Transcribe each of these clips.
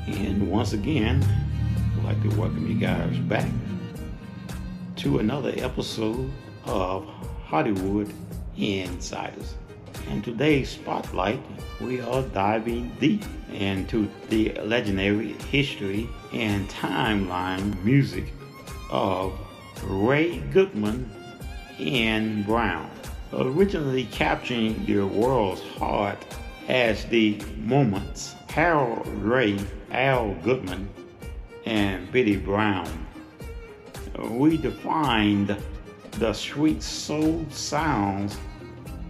And once again, I'd like to welcome you guys back to another episode of Hollywood Insiders. In today's spotlight, we are diving deep into the legendary history and timeline music of Goodman Brown, originally capturing the world's heart as the Moments. Harold Ray, Al Goodman, and Betty Brown redefined the sweet soul sounds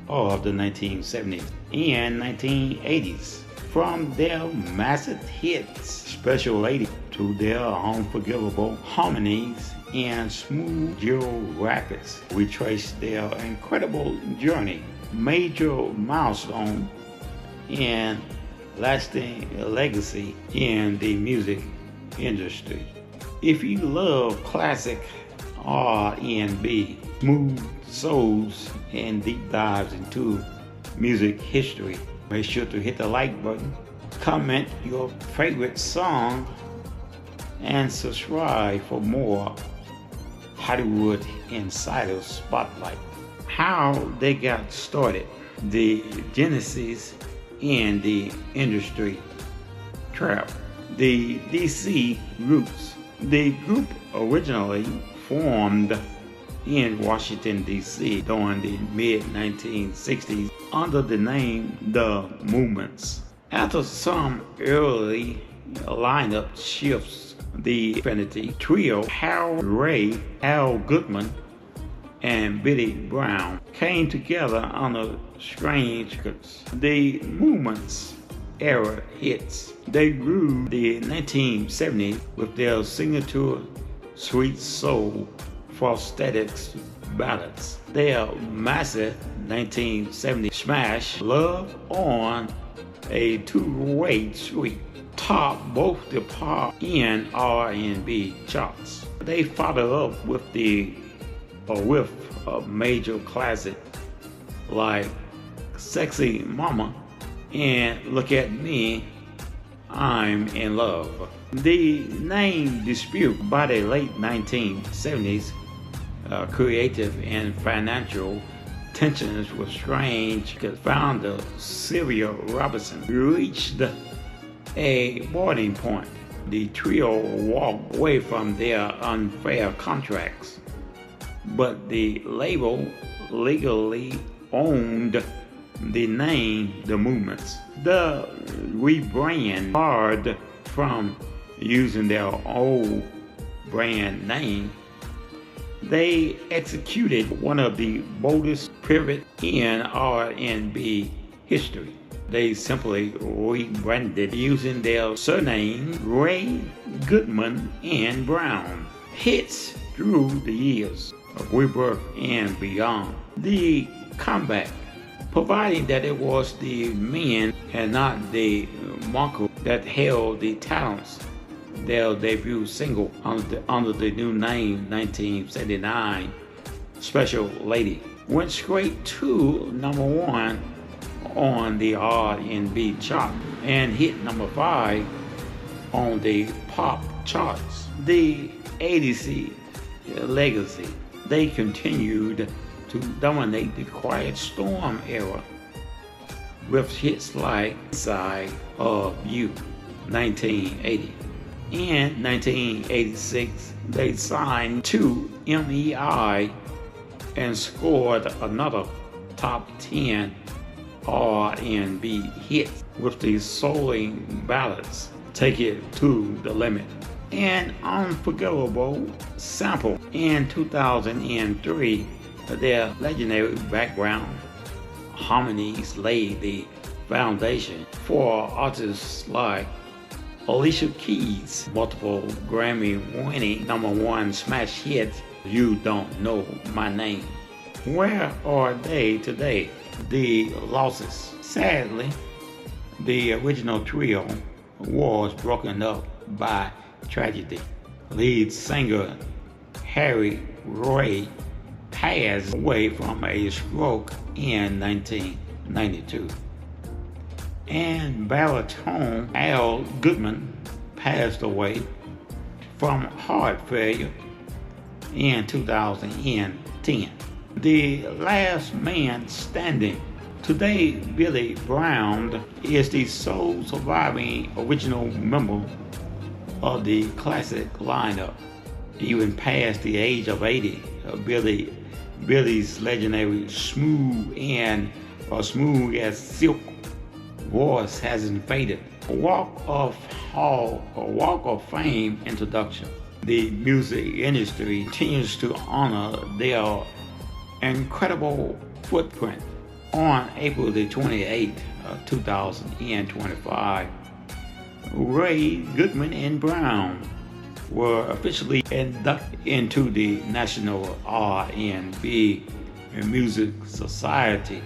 of the 1970s and 1980s. From their massive hits, Special Lady, to their unforgettable Harmonies and smooth Giro Rapids, we trace their incredible journey, major milestone, and lasting legacy in the music industry. If you love classic R&B, smooth souls, and deep dives into music history, make sure to hit the like button, comment your favorite song, and subscribe for more Hollywood Insider Spotlight. How they got started, the genesis in the industry trap, the DC roots. The group originally formed in Washington, D.C. during the mid-1960s under the name The Movements. After some early lineup shifts, the Infinity Trio, Harold Ray, Al Goodman, and Betty Brown, came together under strange records. The Movements era hits. They grew the 1970s with their signature sweet soul prosthetics ballads. Their massive 1970 smash Love on a Two-Way Street topped both the pop and R&B charts. They followed up with a whiff of major classic like Sexy Mama and Look at Me, I'm in Love. The name dispute by the late 1970s, creative and financial tensions with strange founder Sylvia Robinson reached a boiling point. The trio walked away from their unfair contracts, but the label legally owned the name The Movements. The rebrand barred from using their old brand name. They executed one of the boldest pivot in R&B history. They simply rebranded using their surname Ray Goodman and Brown. Hits through the years of rebirth and beyond. The comeback, providing that it was the men and not the Marco that held the talents. Their debut single under the new name 1979, Special Lady, went straight to number 1 on the R&B chart and hit number 5 on the pop charts. The 80s legacy. They continued to dominate the Quiet Storm era with hits like Side of You, 1980. In 1986, they signed to MEI and scored another top 10 R&B hit with the souling ballads Take It to the Limit, an unforgettable sample. In 2003, their legendary background Harmonies laid the foundation for artists like Alicia Keys' multiple Grammy-winning number 1 smash hit, You Don't Know My Name. Where are they today? The losses. Sadly, the original trio was broken up by tragedy. Lead singer Harry Ray passed away from a stroke in 1992. And baritone Al Goodman passed away from heart failure in 2010. The last man standing. Today, Billy Brown is the sole surviving original member of the classic lineup. Even past the age of 80, Billy's legendary smooth as silk voice hasn't faded. A Walk of Fame introduction. The music industry continues to honor their incredible footprint. On April the 28th, 2025, Ray, Goodman, and Brown were officially inducted into the National R&B Music Society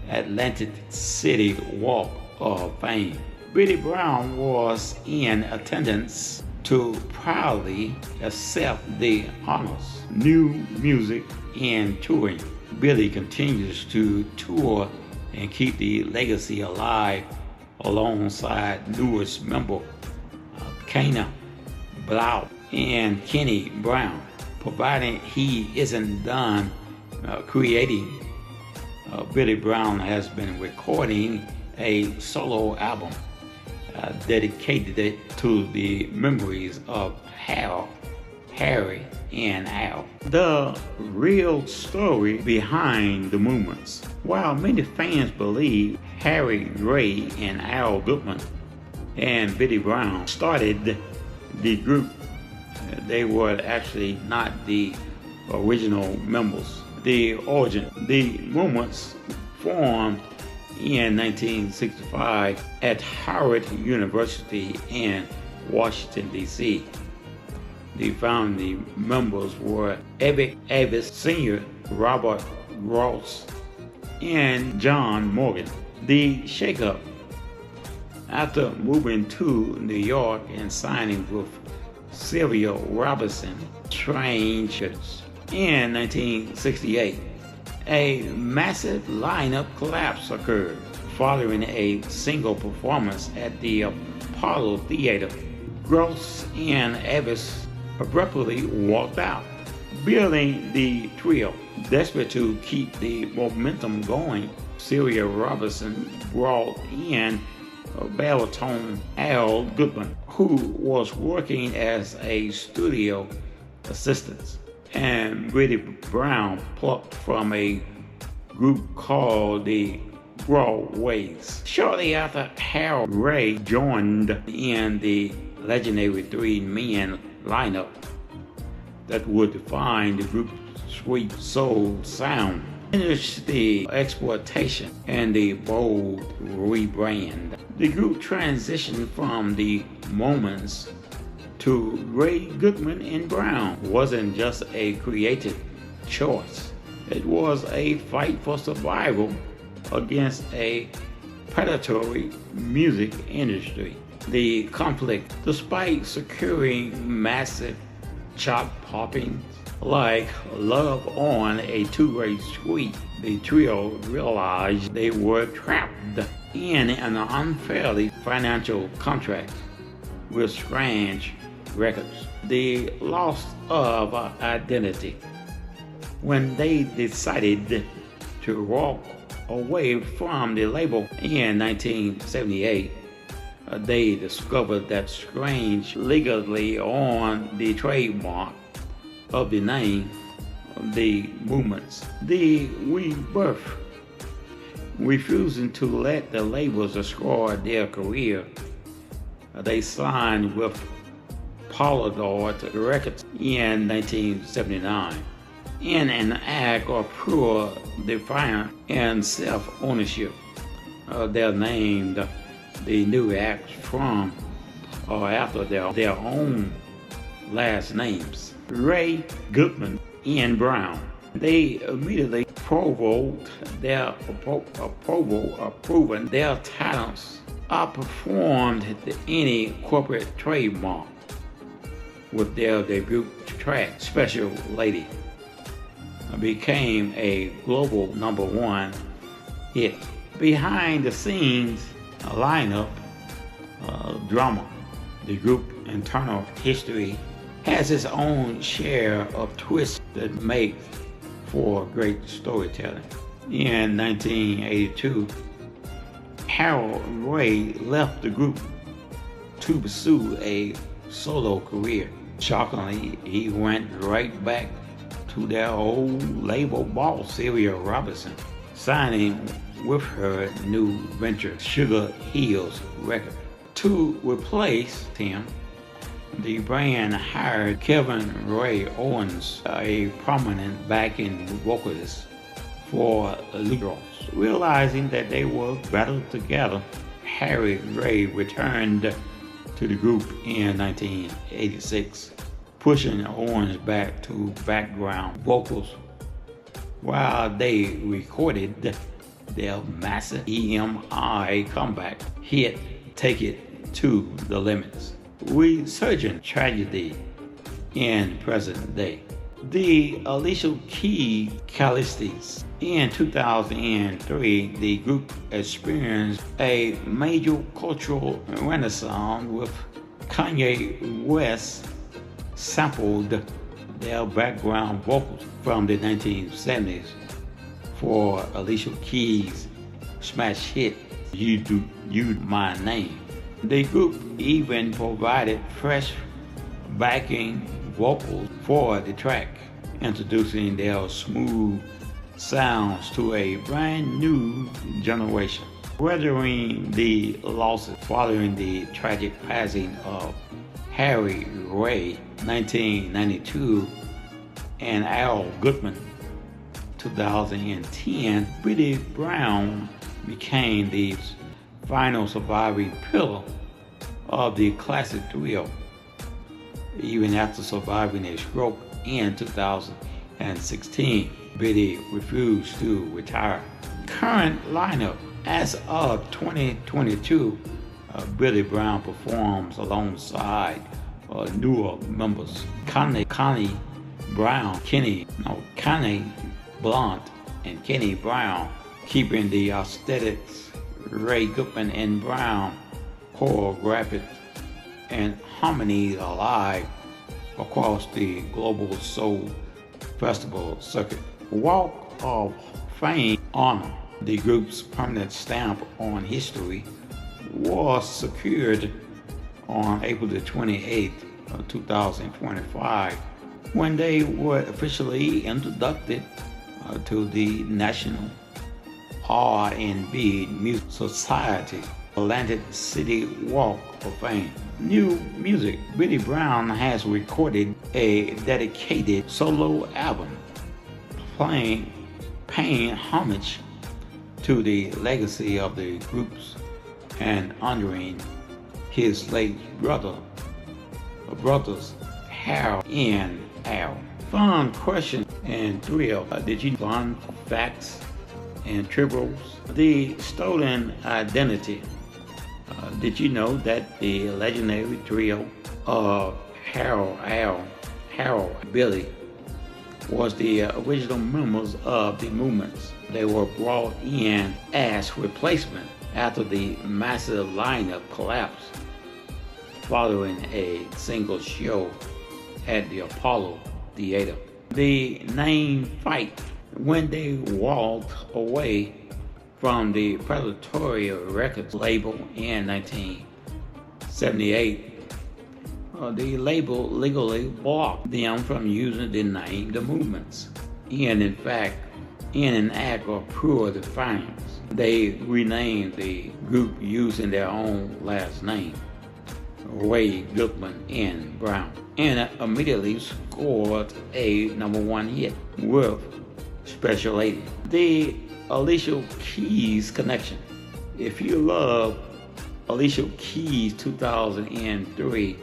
Atlantic City Walk of Fame. Billy Brown was in attendance to proudly accept the honors. New music and touring. Billy continues to tour and keep the legacy alive alongside newest member Kana Blau and Kenny Brown, providing he isn't done creating. Billy Brown has been recording a solo album dedicated to the memories of Hal, Harry, and Al. The real story behind the movements. While many fans believe Harry, Ray, and Al Goodman and Billy Brown started the group, they were actually not the original members. The movements formed in 1965 at Howard University in Washington, D.C. The founding members were Ebbet Avis Sr., Robert Ross, and John Morgan. The shakeup. After moving to New York and signing with Sylvia Robinson Strangers in 1968, a massive lineup collapse occurred following a single performance at the Apollo Theater. Gross and Avis abruptly walked out, building the trio. Desperate to keep the momentum going, Sylvia Robinson brought in baritone Al Goodman, who was working as a studio assistant, and Billy Brown plucked from a group called the Broadways. Shortly after, Hal Ray joined in the legendary three-man lineup that would define the group's sweet soul sound. Finished the exploitation and the bold rebrand. The group transitioned from the Moments to Ray, Goodman, and Brown. Wasn't just a creative choice. It was a fight for survival against a predatory music industry. The conflict, despite securing massive chart popping like Love on a Two-Way Street, the trio realized they were trapped in an unfairly financial contract with Strange Records. The loss of identity. When they decided to walk away from the label in 1978, they discovered that Strange legally owned the trademark of the name of the movements. The rebirth. Refusing to let the labels destroy their career, they signed with Polydor Records in 1979 in an act of pure defiance and self-ownership. They're named the new act from or after their own last names, Ray, Goodman, and Brown. They immediately proved their talents outperformed any corporate trademark with their debut track, Special Lady, became a global #1 hit. Behind the scenes lineup drama. The group's internal history has its own share of twists that make for great storytelling. In 1982, Harold Ray left the group to pursue a solo career. Shockingly, he went right back to their old label boss, Sylvia Robinson, signing with her new venture, Sugar Hills Records. To replace him, the brand hired Kevin Ray Owens, a prominent backing vocalist for lead roles. Realizing that they were better together, Harry Ray returned to the group in 1986, pushing Owens back to background vocals while they recorded their massive EMI comeback hit, Take It to the Limits, resurgent tragedy in present day. The Alicia Keys Callistes. In 2003, the group experienced a major cultural renaissance with Kanye West sampled their background vocals from the 1970s for Alicia Keys' smash hit, You My Name. The group even provided fresh backing vocals for the track, introducing their smooth sounds to a brand new generation. Weathering the losses following the tragic passing of Harry Ray, 1992, and Al Goodman, 2010, Goodman Brown became the final surviving pillar of the classic trio. Even after surviving a stroke in 2016, Biddy refused to retire. Current lineup. As of 2022, Billy Brown performs alongside newer members Connie Blunt and Kenny Brown, keeping the aesthetics Ray Goodman and Brown choreographed and harmonies alive across the global soul festival circuit. Walk of Fame honor, the group's permanent stamp on history, was secured on April the 28th of 2025 when they were officially inducted to the National R&B Music Society Atlantic City Walk of Fame. New music. Billy Brown has recorded a dedicated solo album paying homage to the legacy of the groups and honoring his late brothers Harold and Al. Fun question and thrill. Did you fun facts and tribbles? The stolen identity. Did you know that the legendary trio of Harold, Billy was the original members of the Movements? They were brought in as replacement after the massive lineup collapsed following a single show at the Apollo Theater. The name Fight. When they walked away from the Predatory Records label in 1978, the label legally blocked them from using the name The Movements. And in fact, in an act of pure defiance, they renamed the group using their own last name, Ray Goodman and Brown, and immediately scored a #1 hit with Special Lady. The Alicia Keys connection. If you love Alicia Keys' 2003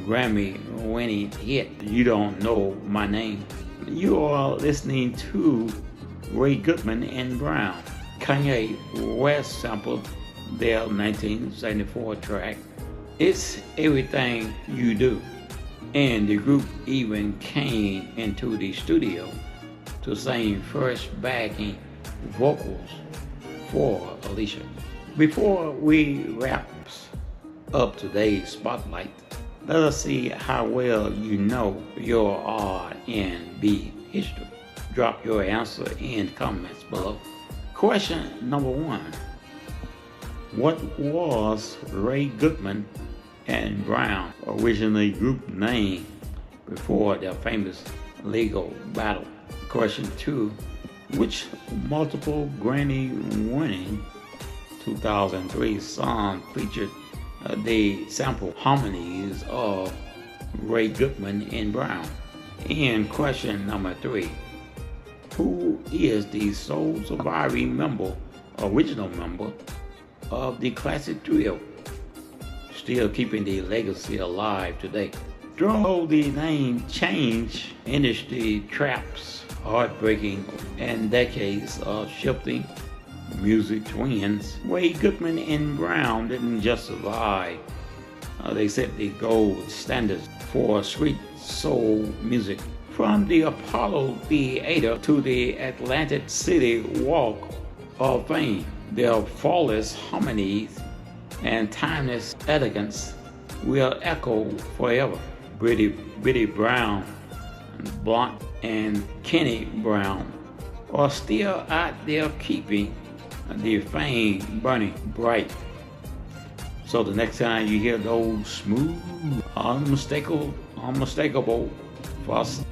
Grammy-winning hit, You Don't Know My Name, you are listening to Ray Goodman and Brown. Kanye West sampled their 1974 track, It's Everything You Do, and the group even came into the studio to sing first backing vocals for Alicia. Before we wrap of today's spotlight. Let us see how well you know your R&B history. Drop your answer in comments below. Question number 1. What was Ray Goodman and Brown originally group name before their famous legal battle? Question 2. Which multiple Grammy-winning 2003 song featured the sample Harmonies of Ray Goodman and Brown? And question number 3. Who is the sole surviving original member of the classic trio, still keeping the legacy alive today? Though the name change, industry traps, heartbreaking, and decades of shifting music twins, Ray Goodman and Brown didn't just survive. They set the gold standards for sweet soul music. From the Apollo Theater to the Atlantic City Walk of Fame, their flawless harmonies and timeless elegance will echo forever. Biddy Brown, Blunt, and Kenny Brown are still out there keeping the fame burning bright. So the next time you hear those smooth, unmistakable falsetto